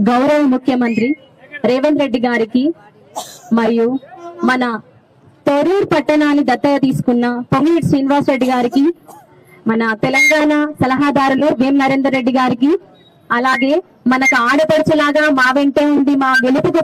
గౌరవ ముఖ్యమంత్రి రేవంత్ రెడ్డి గారికి మరియు మన తొర్రూరు పట్టణాన్ని దత్తత తీసుకున్న పొంగిరెడ్డి శ్రీనివాస్ రెడ్డి గారికి, మన తెలంగాణ సలహాదారులు వేం నరేందర్ రెడ్డి గారికి, అలాగే మనకు ఆడపడుచులాగా మా వెంటే ఉండి మా గెలుపుకు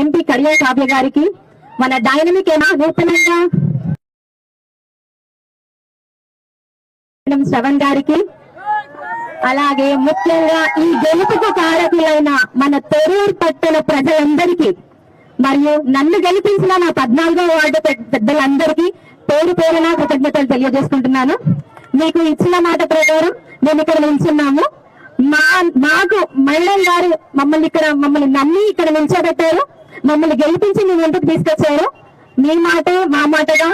ఎంపీ కడియం కావ్య గారికి, మన డైనమిక్ నూతనంగా శ్రవణ్ గారికి, అలాగే ముఖ్యంగా ఈ గెలుపుకు కారకులైన మన తొర్రూరు పట్టణ ప్రజలందరికీ మరియు నన్ను గెలిపించిన నా 14వ వార్డు పెద్దలందరికీ పేరు పేరున కృతజ్ఞతలు తెలియజేసుకుంటున్నాను. మీకు ఇచ్చిన మాట ప్రకారం మేము ఇక్కడ నిల్చున్నాము. మాకు మేడం గారు మమ్మల్ని నమ్మి ఇక్కడ నిల్చోబెట్టారు, మమ్మల్ని గెలిపించి మీ ముందుకు తీసుకొచ్చారు. మీ మాటే మా మాటగా,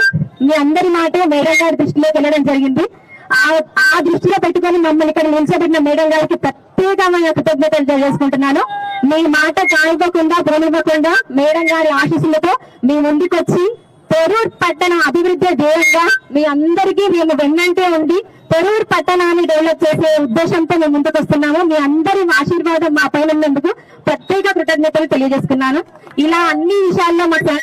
మీ అందరి మాటే మేడం గారి దృష్టిలోకి వెళ్ళడం జరిగింది. ఆ దృష్టిలో పెట్టుకొని మమ్మల్ని ఇక్కడ నిల్చోబెట్టిన మేడం గారికి ప్రత్యేకమైన కృతజ్ఞతలు తెలియజేసుకుంటున్నాను. మీ మాట కాయిపోకుండా పోనివ్వకుండా మేడం గారి ఆశీస్సులతో మీ ముందుకు వచ్చి తొర్రూరు పట్టణ అభివృద్ధి ధ్యేయంగా మీ అందరికీ మేము వెన్నంటే ఉండి తొర్రూరు పట్టణాన్ని డెవలప్ చేసే ఉద్దేశంతో మేము ముందుకు వస్తున్నాము. మీ అందరి ఆశీర్వాదం మా పైన ఉన్నందుకు ప్రత్యేక కృతజ్ఞతలు తెలియజేసుకున్నాను. ఇలా అన్ని విషయాల్లో మాకు